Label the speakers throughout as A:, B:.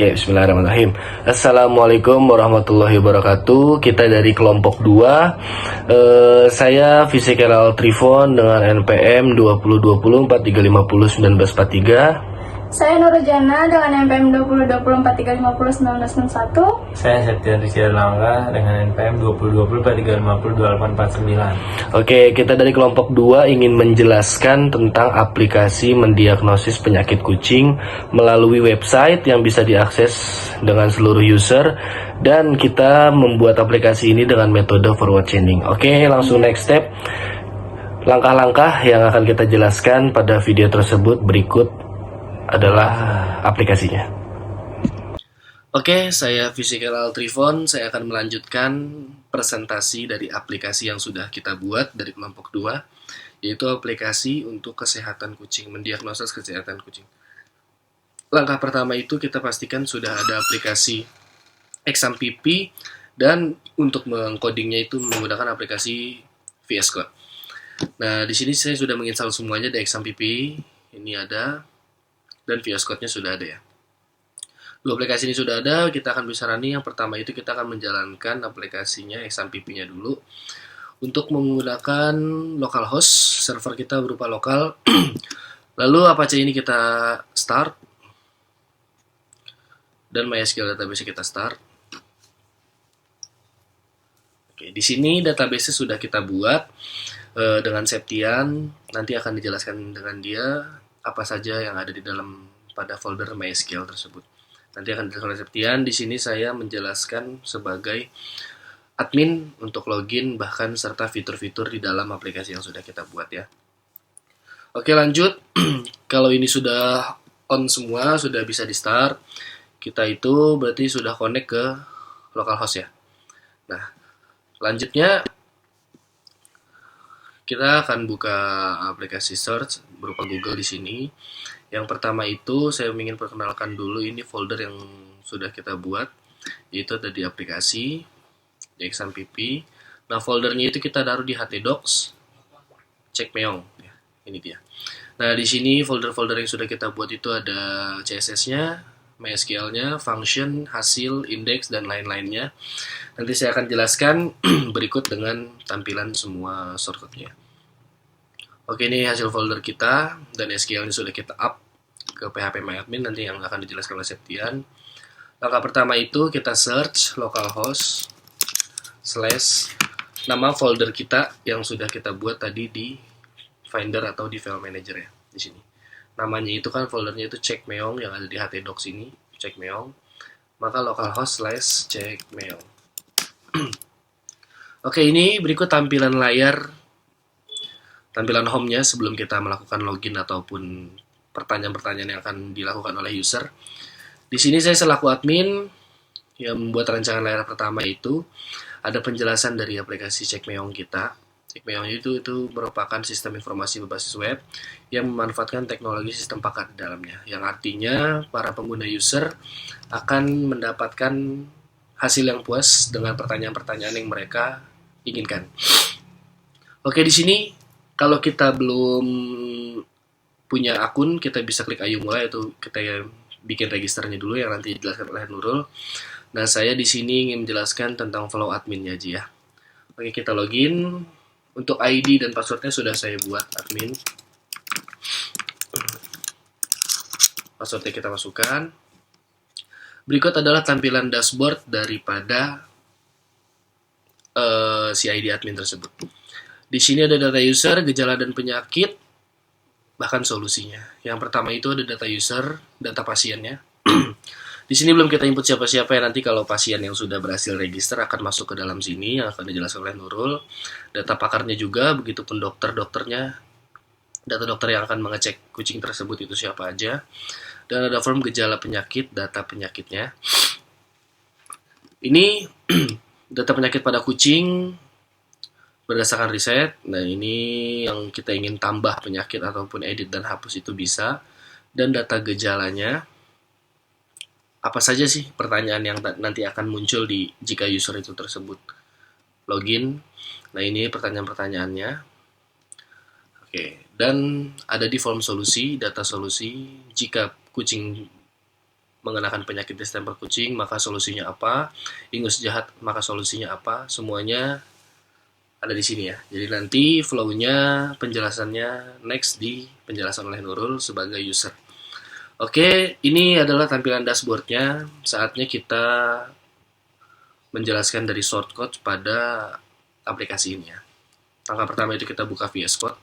A: Oke, bismillahirrahmanirrahim. Assalamualaikum warahmatullahi wabarakatuh. Kita dari kelompok 2. Saya Fisikal Trifon dengan NPM 202043501943.
B: Saya Nurjana dengan NPM 202043501991.
C: Saya Septian Rizky Langga dengan NPM 2020
A: Oke, kita dari kelompok 2 ingin menjelaskan tentang aplikasi mendiagnosis penyakit kucing melalui website yang bisa diakses dengan seluruh user, dan kita membuat aplikasi ini dengan metode forward chaining. Oke, langsung next step. Langkah-langkah yang akan kita jelaskan pada video tersebut berikut adalah aplikasinya. Oke, saya Fisikal Trifon. Saya akan melanjutkan presentasi dari aplikasi yang sudah kita buat dari kelompok 2, yaitu aplikasi untuk kesehatan kucing, mendiagnosis kesehatan kucing. Langkah pertama itu kita pastikan sudah ada aplikasi exam pipi, dan untuk mengcodingnya itu menggunakan aplikasi VS Code. Nah, di sini saya sudah menginstal semuanya di exam pipi. Ini ada, dan VS Code-nya sudah ada ya. Dua aplikasi ini sudah ada, kita akan bisa running. Yang pertama itu kita akan menjalankan aplikasinya exam pipi-nya dulu. Untuk menggunakan localhost, server kita berupa lokal. Lalu Apache ini kita start, dan MySQL database kita start. Oke, di sini database sudah kita buat dengan Septian. Nanti akan dijelaskan dengan dia apa saja yang ada di dalam pada folder MySQL tersebut. Nanti akan dijelaskan oleh Septian. Di sini saya menjelaskan sebagai admin untuk login bahkan serta fitur-fitur di dalam aplikasi yang sudah kita buat ya. Oke, lanjut. Kalau ini sudah on semua, sudah bisa di start, kita itu berarti sudah connect ke localhost ya. Nah, lanjutnya kita akan buka aplikasi search berupa Google di sini. Yang pertama itu saya ingin perkenalkan dulu ini folder yang sudah kita buat, yaitu ada di aplikasi, di exam pipi. Nah, foldernya itu kita taruh di htdocs, cek meong. Ya, ini dia. Nah, di sini folder-folder yang sudah kita buat itu ada CSS-nya, MySQL-nya, function, hasil, index, dan lain-lainnya. Nanti saya akan jelaskan berikut dengan tampilan semua shortcut-nya. Oke, ini hasil folder kita, dan SQL-nya sudah kita up ke phpMyAdmin, nanti yang akan dijelaskan oleh Septian. Langkah pertama itu kita search localhost / nama folder kita yang sudah kita buat tadi di Finder atau di File Manager ya, di sini. Namanya itu kan foldernya itu checkmeong yang ada di htdocs ini, checkmeong. Maka localhost / checkmeong. Oke, ini berikut tampilan layar, tampilan home-nya sebelum kita melakukan login ataupun pertanyaan-pertanyaan yang akan dilakukan oleh user. Di sini saya selaku admin yang membuat rancangan layar pertama itu ada penjelasan dari aplikasi checkmeong kita. Checkmeong itu merupakan sistem informasi berbasis web yang memanfaatkan teknologi sistem paket di dalamnya, yang artinya para pengguna user akan mendapatkan hasil yang puas dengan pertanyaan-pertanyaan yang mereka inginkan. Oke, di sini kalau kita belum punya akun, kita bisa klik ayo mulai, atau kita bikin registernya dulu yang nanti dijelaskan oleh Nurul. Nah, saya di sini ingin menjelaskan tentang flow adminnya aja ya. Oke, kita login. Untuk ID dan passwordnya sudah saya buat admin. Passwordnya kita masukkan. Berikut adalah tampilan dashboard daripada si ID admin tersebut. Di sini ada data user, gejala dan penyakit, bahkan solusinya. Yang pertama itu ada data user, data pasiennya. Di sini belum kita input siapa-siapa ya, nanti kalau pasien yang sudah berhasil register akan masuk ke dalam sini yang akan dijelaskan oleh Nurul. Data pakarnya juga, begitupun dokternya, data dokter yang akan mengecek kucing tersebut itu siapa aja. Dan ada form gejala penyakit, data penyakitnya. Ini data penyakit pada kucing berdasarkan riset. Nah, ini yang kita ingin tambah penyakit ataupun edit dan hapus itu bisa. Dan data gejalanya, apa saja sih pertanyaan yang nanti akan muncul jika user itu tersebut login. Nah, ini pertanyaan-pertanyaannya. Oke, dan ada di form solusi, data solusi. Jika kucing mengenakan penyakit distemper kucing, maka solusinya apa? Ingus jahat, maka solusinya apa? Semuanya ada di sini ya. Jadi nanti flow-nya, penjelasannya next di penjelasan oleh Nurul sebagai user. Oke, ini adalah tampilan dashboardnya. Saatnya kita menjelaskan dari shortcut pada aplikasi ini ya. Langkah pertama itu kita buka VS Code.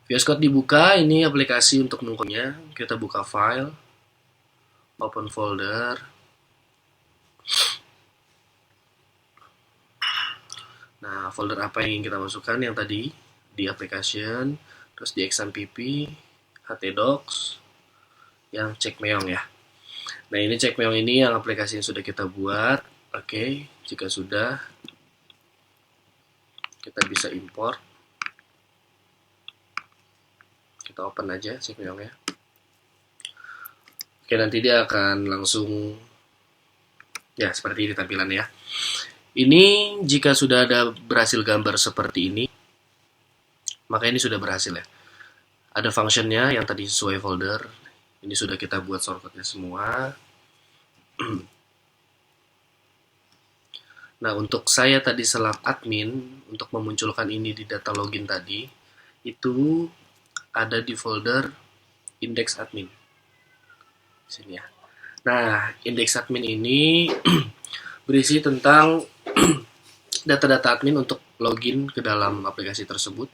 A: VS Code dibuka, ini aplikasi untuk menggunakannya. Kita buka file, open folder. Nah, folder apa yang ingin kita masukkan? Yang tadi di application, terus di XMPP, htdocs, yang checkmeong ya. Nah, ini checkmeong ini yang aplikasi yang sudah kita buat. Oke, jika sudah, kita bisa import. Kita open aja checkmeongnya. Oke, nanti dia akan langsung ya seperti ini tampilannya ya. Ini jika sudah ada berhasil gambar seperti ini, maka ini sudah berhasil ya. Ada functionnya yang tadi sesuai folder. Ini sudah kita buat shortcutnya semua. Nah, untuk saya tadi selaku admin, untuk memunculkan ini di data login tadi, itu ada di folder index admin. Sini ya. Nah, index admin ini berisi tentang data-data admin untuk login ke dalam aplikasi tersebut.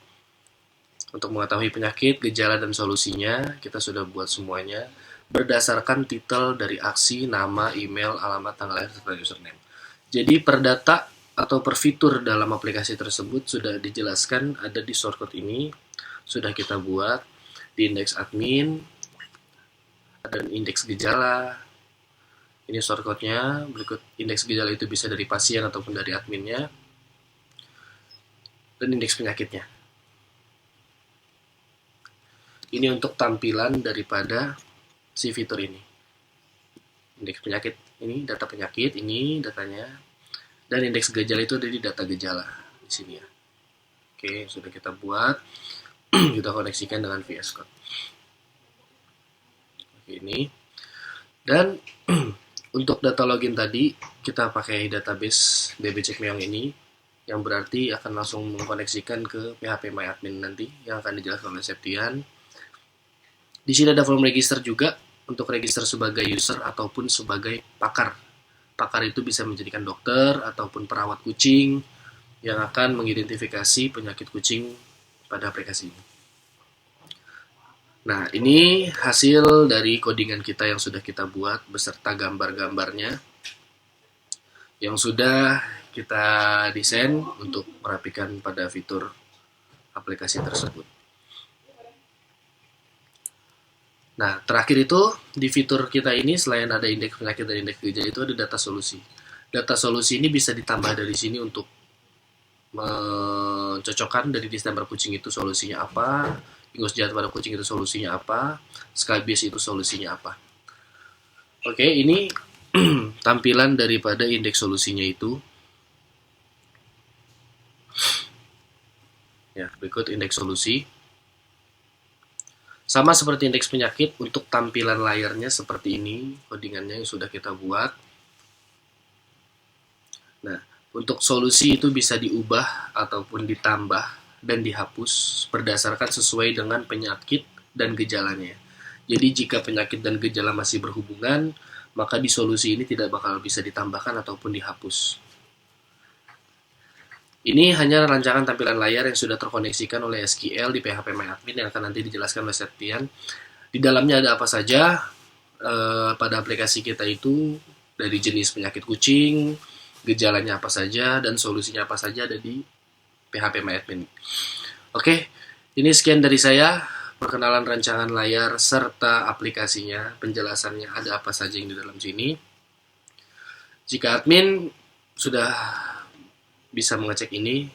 A: Untuk mengetahui penyakit, gejala, dan solusinya, kita sudah buat semuanya berdasarkan titel dari aksi, nama, email, alamat, tanggal lahir, serta username. Jadi per data atau per fitur dalam aplikasi tersebut sudah dijelaskan ada di shortcut ini. Sudah kita buat di indeks admin, ada indeks gejala. Ini shortcutnya, berikut indeks gejala itu bisa dari pasien ataupun dari adminnya, dan indeks penyakitnya. Ini untuk tampilan daripada si fitur ini. Indeks penyakit ini data penyakit, ini datanya, dan indeks gejala itu ada di data gejala di sini ya. Oke, sudah kita buat, kita koneksikan dengan VS Code. Oke, ini. Dan untuk data login tadi, kita pakai database DB checkmeong ini, yang berarti akan langsung mengkoneksikan ke phpMyAdmin nanti, yang akan dijelaskan oleh Septian. Di sini ada form register juga, untuk register sebagai user ataupun sebagai pakar. Pakar itu bisa menjadikan dokter ataupun perawat kucing, yang akan mengidentifikasi penyakit kucing pada aplikasi ini. Nah, ini hasil dari codingan kita yang sudah kita buat beserta gambar-gambarnya yang sudah kita desain untuk merapikan pada fitur aplikasi tersebut. Nah, terakhir itu di fitur kita ini selain ada indeks penyakit dan indeks gejala itu ada data solusi. Data solusi ini bisa ditambah dari sini untuk mencocokkan dari distemper kucing itu solusinya apa, ingus jahat pada kucing itu solusinya apa, skabies itu solusinya apa. Oke, ini tampilan daripada indeks solusinya itu. Ya, berikut indeks solusi. Sama seperti indeks penyakit, untuk tampilan layarnya seperti ini, codingannya yang sudah kita buat. Nah, untuk solusi itu bisa diubah ataupun ditambah dan dihapus berdasarkan sesuai dengan penyakit dan gejalanya. Jadi jika penyakit dan gejala masih berhubungan, maka di solusi ini tidak bakal bisa ditambahkan ataupun dihapus. Ini hanya rancangan tampilan layar yang sudah terkoneksikan oleh SQL di phpMyAdmin yang akan nanti dijelaskan oleh Septian. Di dalamnya ada apa saja pada aplikasi kita itu, dari jenis penyakit kucing, gejalanya apa saja, dan solusinya apa saja ada di phpMyAdmin. Oke, ini sekian dari saya, perkenalan rancangan layar serta aplikasinya, penjelasannya ada apa saja yang di dalam sini. Jika admin sudah bisa mengecek ini,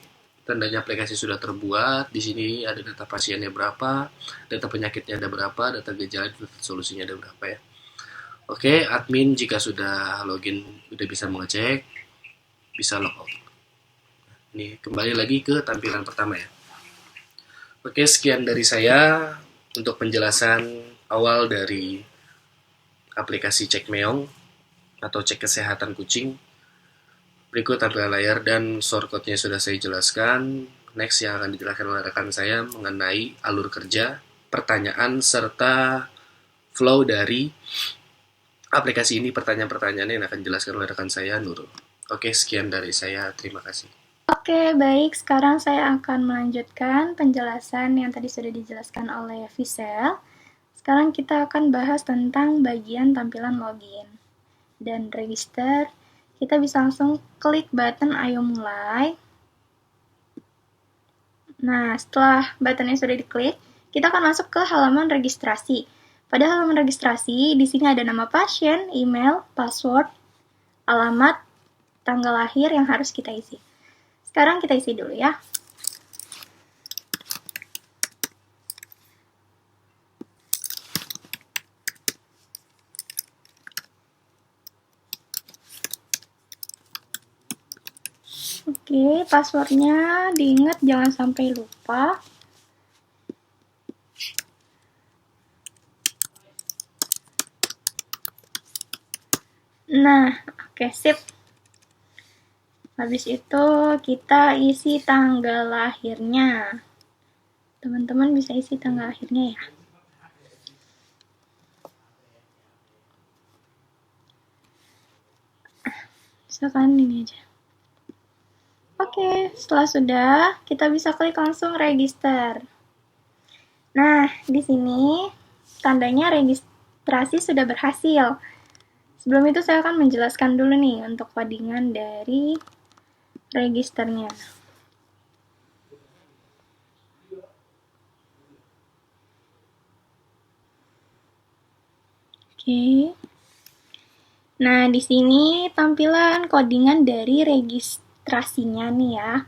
A: tandanya aplikasi sudah terbuat. Di sini ada data pasiennya berapa, data penyakitnya ada berapa, data gejala, data solusinya ada berapa ya. Oke, admin jika sudah login sudah bisa mengecek, bisa logout. Ini kembali lagi ke tampilan pertama ya. Oke, sekian dari saya untuk penjelasan awal dari aplikasi Cek Meong atau cek kesehatan kucing. Berikut tampilan layar dan shortcut-nya sudah saya jelaskan. Next yang akan dijelaskan oleh rekan saya mengenai alur kerja, pertanyaan, serta flow dari aplikasi ini, pertanyaan-pertanyaannya yang akan dijelaskan oleh rekan saya, Nurul. Oke, sekian dari saya. Terima kasih.
B: Oke, baik. Sekarang saya akan melanjutkan penjelasan yang tadi sudah dijelaskan oleh Visel. Sekarang kita akan bahas tentang bagian tampilan login dan register. Kita bisa langsung klik button Ayo Mulai. Nah, setelah buttonnya sudah diklik, kita akan masuk ke halaman registrasi. Pada halaman registrasi, di sini ada nama pasien, email, password, alamat, tanggal lahir yang harus kita isi. Sekarang kita isi dulu ya. Oke, passwordnya diingat jangan sampai lupa. Nah, oke, sip. Habis itu kita isi tanggal lahirnya. Teman-teman bisa isi tanggal lahirnya ya. Misalkan ini aja. Oke, setelah sudah, kita bisa klik langsung register. Nah, di sini tandanya registrasi sudah berhasil. Sebelum itu saya akan menjelaskan dulu nih untuk codingan dari registernya. Oke. Nah, di sini tampilan codingan dari registrasinya nih ya.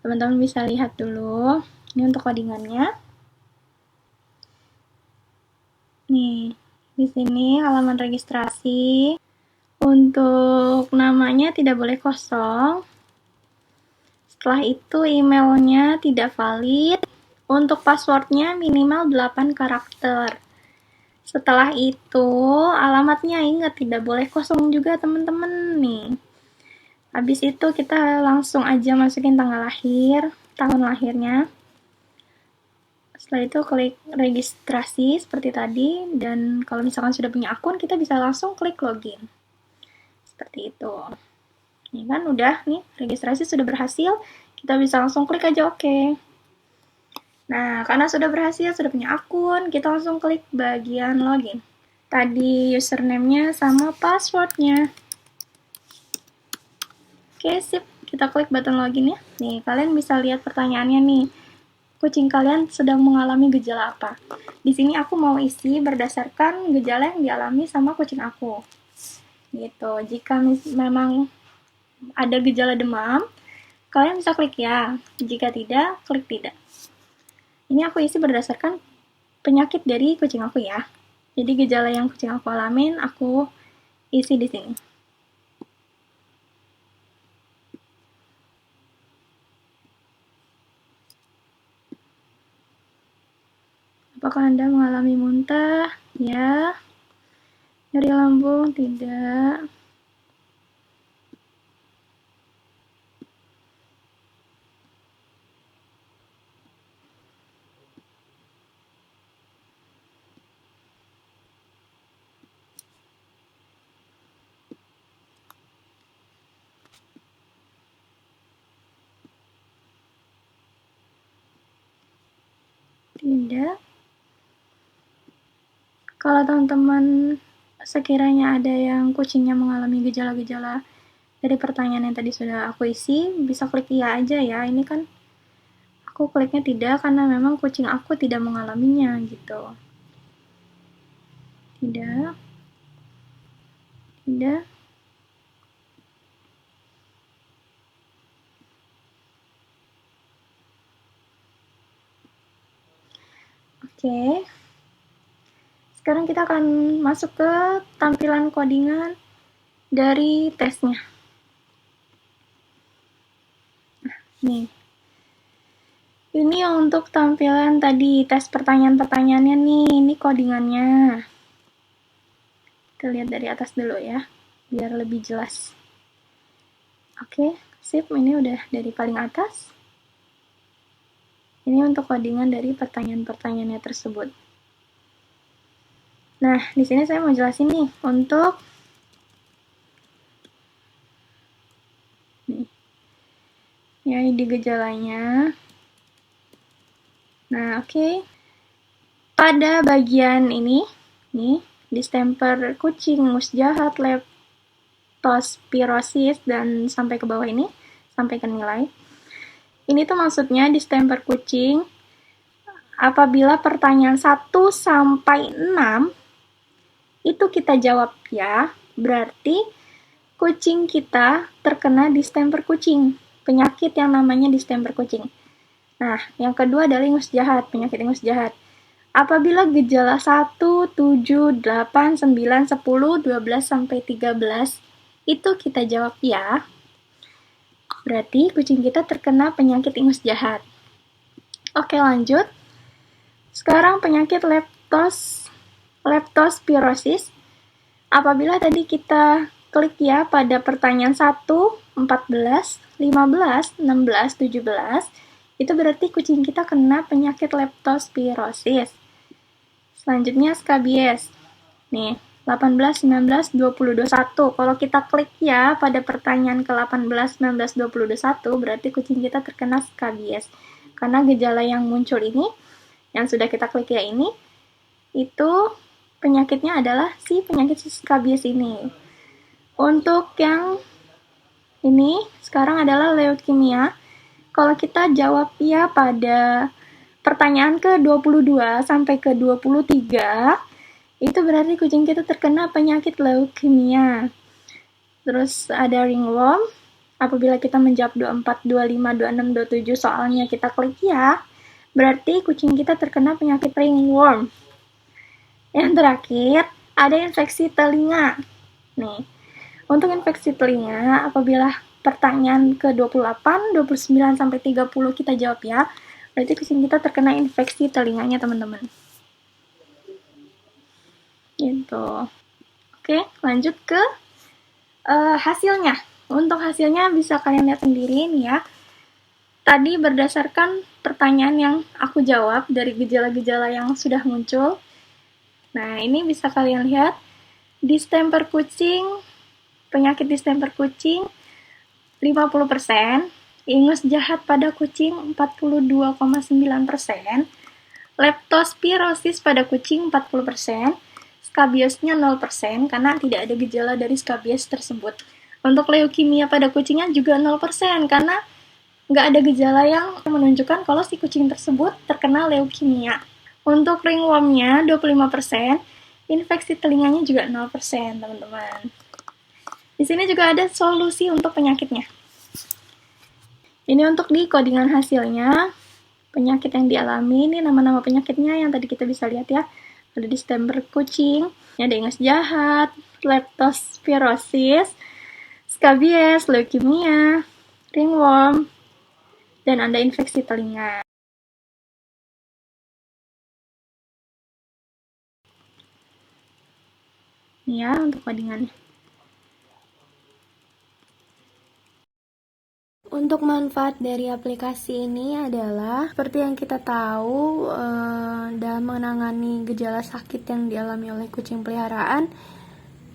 B: Teman-teman bisa lihat dulu. Ini untuk codingannya. Nih, di sini halaman registrasi. Untuk namanya tidak boleh kosong. Setelah itu emailnya tidak valid. Untuk passwordnya minimal 8 karakter. Setelah itu alamatnya ingat tidak boleh kosong juga teman-teman nih. Habis itu kita langsung aja masukin tanggal lahir, tahun lahirnya. Setelah itu klik registrasi seperti tadi, dan kalau misalkan sudah punya akun kita bisa langsung klik login. Seperti itu. Ini kan udah nih, registrasi sudah berhasil, kita bisa langsung klik aja oke. Nah, karena sudah berhasil, sudah punya akun, kita langsung klik bagian login. Tadi username-nya sama password-nya. Oke, sip. Kita klik button login ya. Nih, kalian bisa lihat pertanyaannya nih. Kucing kalian sedang mengalami gejala apa? Di sini aku mau isi berdasarkan gejala yang dialami sama kucing aku. Gitu. Jika memang ada gejala demam, kalian bisa klik ya. Jika tidak, klik tidak. Ini aku isi berdasarkan penyakit dari kucing aku ya. Jadi gejala yang kucing aku alamin, aku isi di sini. Apakah Anda mengalami muntah? Ya. Nyeri lambung? Tidak. Tidak. Kalau teman-teman sekiranya ada yang kucingnya mengalami gejala-gejala dari pertanyaan yang tadi sudah aku isi, bisa klik iya aja ya. Ini kan aku kliknya tidak karena memang kucing aku tidak mengalaminya gitu. Tidak. Tidak. Oke. Sekarang kita akan masuk ke tampilan codingan dari tesnya. Nih. Ini untuk tampilan tadi tes pertanyaan-pertanyaannya nih, ini codingannya. Kita lihat dari atas dulu ya, biar lebih jelas. Oke, sip, ini udah dari paling atas. Ini untuk codingan dari pertanyaan-pertanyaannya tersebut. Nah, di sini saya mau jelasin nih, untuk ya di gejalanya. Nah, oke. Pada bagian ini, nih, distemper kucing, mus jahat, leptospirosis, dan sampai ke bawah ini, sampai ke nilai. Ini tuh maksudnya distemper kucing apabila pertanyaan 1 sampai 6 itu kita jawab ya, berarti kucing kita terkena distemper kucing, penyakit yang namanya distemper kucing. Nah, yang kedua adalah ingus jahat, penyakit ingus jahat. Apabila gejala 1, 7, 8, 9, 10, 12, sampai 13 itu kita jawab ya, berarti kucing kita terkena penyakit ingus jahat. Oke, lanjut. Sekarang penyakit leptospirosis. Apabila tadi kita klik ya pada pertanyaan 1, 14, 15, 16, 17, itu berarti kucing kita kena penyakit leptospirosis. Selanjutnya skabies. Nih, 18, 19, 20, 21. Kalau kita klik ya pada pertanyaan ke 18, 19, 20, 21, berarti kucing kita terkena skabies. Karena gejala yang muncul ini, yang sudah kita klik ya ini, itu penyakitnya adalah si penyakit skabies ini. Untuk yang ini, sekarang adalah leukemia. Kalau kita jawab ya pada pertanyaan ke-22 sampai ke-23, itu berarti kucing kita terkena penyakit leukemia. Terus ada ringworm. Apabila kita menjawab 24, 25, 26, 27 soalnya kita klik ya, berarti kucing kita terkena penyakit ringworm. Yang terakhir, ada infeksi telinga. Nih, untuk infeksi telinga, apabila pertanyaan ke-28, 29, sampai 30 kita jawab ya, berarti kucing kita terkena infeksi telinganya, teman-teman. Gitu. Oke, lanjut ke hasilnya. Untuk hasilnya bisa kalian lihat sendiri nih ya. Tadi berdasarkan pertanyaan yang aku jawab dari gejala-gejala yang sudah muncul. Nah, ini bisa kalian lihat. Distemper kucing, penyakit distemper kucing 50%, ingus jahat pada kucing 42,9%, leptospirosis pada kucing 40%, skabiesnya 0% karena tidak ada gejala dari skabies tersebut. Untuk leukemia pada kucingnya juga 0% karena nggak ada gejala yang menunjukkan kalau si kucing tersebut terkena leukemia. Untuk ringwormnya 25%, infeksi telinganya juga 0%, teman-teman. Di sini juga ada solusi untuk penyakitnya. Ini untuk di codingan hasilnya, penyakit yang dialami, ini nama-nama penyakitnya yang tadi kita bisa lihat ya. Ada distemper kucing, ada ingus jahat, leptospirosis, skabies, leukemia, ringworm, dan ada infeksi telinga. Ini ya untuk codingannya. Untuk manfaat dari aplikasi ini adalah seperti yang kita tahu dalam menangani gejala sakit yang dialami oleh kucing peliharaan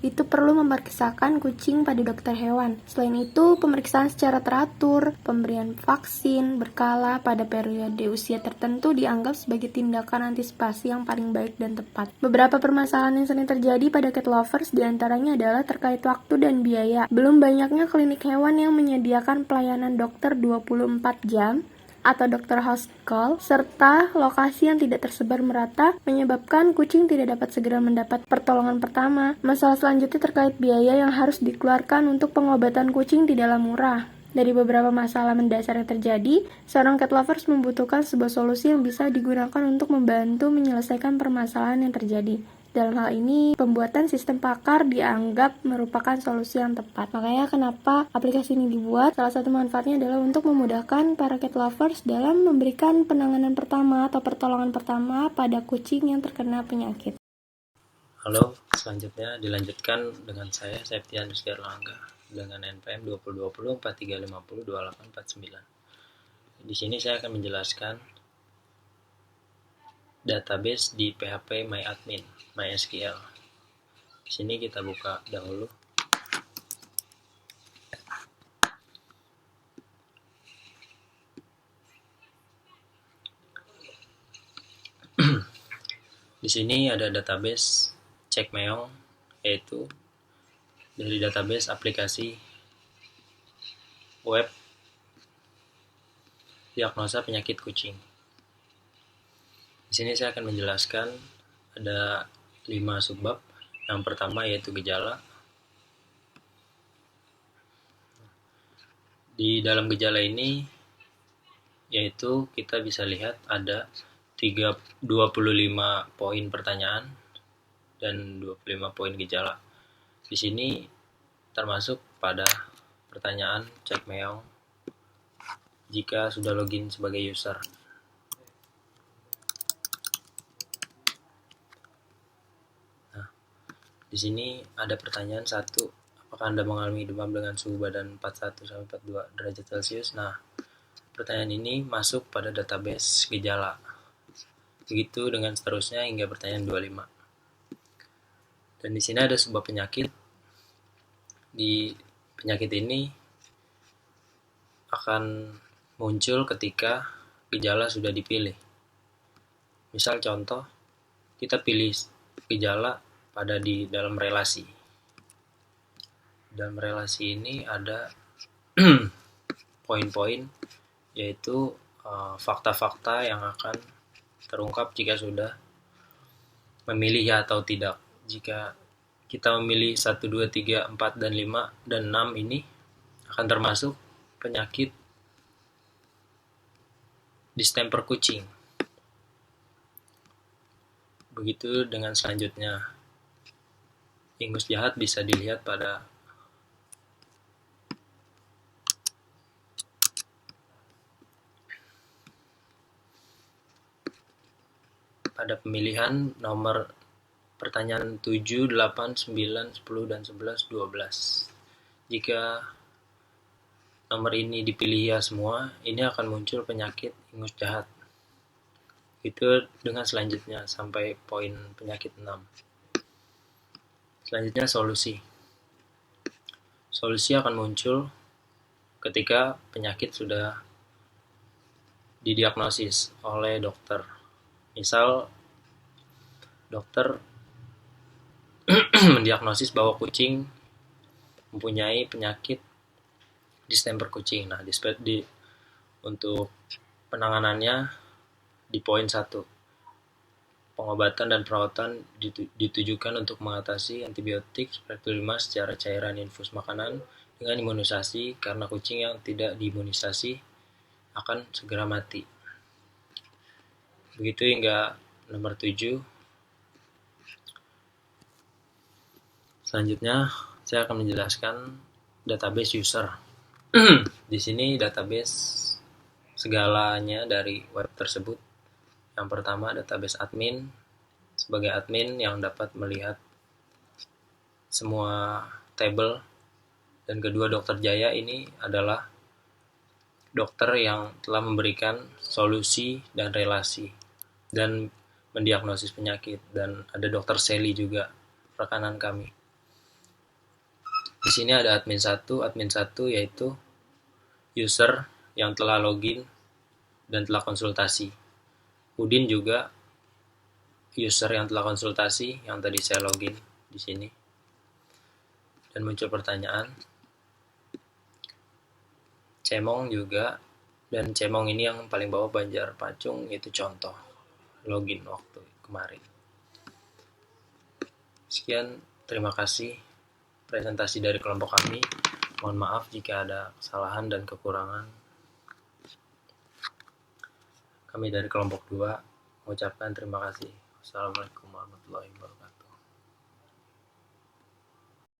B: itu perlu memeriksakan kucing pada dokter hewan. Selain itu, pemeriksaan secara teratur, pemberian vaksin berkala pada periode usia tertentu dianggap sebagai tindakan antisipasi yang paling baik dan tepat. Beberapa permasalahan yang sering terjadi pada cat lovers diantaranya adalah terkait waktu dan biaya. Belum banyaknya klinik hewan yang menyediakan pelayanan dokter 24 jam atau dokter house call, serta lokasi yang tidak tersebar merata menyebabkan kucing tidak dapat segera mendapat pertolongan pertama. Masalah selanjutnya terkait biaya yang harus dikeluarkan untuk pengobatan kucing tidaklah murah. Dari beberapa masalah mendasar yang terjadi, seorang cat lovers membutuhkan sebuah solusi yang bisa digunakan untuk membantu menyelesaikan permasalahan yang terjadi. Dalam hal ini, pembuatan sistem pakar dianggap merupakan solusi yang tepat. Makanya kenapa aplikasi ini dibuat, salah satu manfaatnya adalah untuk memudahkan para cat lovers dalam memberikan penanganan pertama atau pertolongan pertama pada kucing yang terkena penyakit.
C: Halo, selanjutnya dilanjutkan dengan saya Septian Rizky Erlangga dengan NPM 2020 4350 2849. Di sini saya akan menjelaskan database di PHP MyAdmin, MySQL. Di sini kita buka dahulu. Di sini ada database Cekmeong, yaitu dari database aplikasi web diagnosa penyakit kucing. Di sini saya akan menjelaskan ada 5 subbab. Yang pertama yaitu gejala. Di dalam gejala ini yaitu kita bisa lihat ada 25 poin pertanyaan dan 25 poin gejala. Di sini termasuk pada pertanyaan Cekmeong jika sudah login sebagai user. Nah, di sini ada pertanyaan 1, apakah Anda mengalami demam dengan suhu badan 41 sampai 42 derajat Celcius? Nah, pertanyaan ini masuk pada database gejala. Begitu dengan seterusnya hingga pertanyaan 25. Dan di sini ada sebuah penyakit. Di penyakit ini akan muncul ketika gejala sudah dipilih. Misal contoh, kita pilih gejala pada di dalam relasi. Dalam relasi ini ada poin-poin, yaitu fakta-fakta yang akan terungkap jika sudah memilih ya atau tidak. Jika kita memilih 1, 2, 3, 4, dan 5, dan 6 ini akan termasuk penyakit distemper kucing. Begitu dengan selanjutnya. Ingus jahat bisa dilihat pada pemilihan nomor pertanyaan 7, 8, 9, 10, dan 11, 12. Jika nomor ini dipilih ya semua, ini akan muncul penyakit ingus jahat. Itu dengan selanjutnya sampai poin penyakit 6. Selanjutnya solusi. Solusi akan muncul ketika penyakit sudah didiagnosis oleh dokter. Misal dokter mendiagnosis bahwa kucing mempunyai penyakit distemper kucing. Nah, untuk penanganannya di poin 1, pengobatan dan perawatan ditujukan untuk mengatasi antibiotik seperti 5 secara cairan infus makanan dengan imunisasi, karena kucing yang tidak diimunisasi akan segera mati. Begitu hingga nomor 7. Selanjutnya saya akan menjelaskan database user. Di sini database segalanya dari web tersebut. Yang pertama database admin, sebagai admin yang dapat melihat semua tabel. Dan kedua, Dokter Jaya ini adalah dokter yang telah memberikan solusi dan relasi dan mendiagnosis penyakit. Dan ada Dokter Sally juga, rekanan kami. Di sini ada admin 1. Admin 1 yaitu user yang telah login dan telah konsultasi. Udin juga user yang telah konsultasi, yang tadi saya login di sini. Dan muncul pertanyaan. Cemong juga, dan Cemong ini yang paling bawah Banjar Pacung, itu contoh login waktu kemarin. Sekian, terima kasih presentasi dari kelompok kami. Mohon maaf jika ada kesalahan dan kekurangan. Kami dari kelompok 2 mengucapkan terima kasih. Wassalamualaikum warahmatullahi wabarakatuh.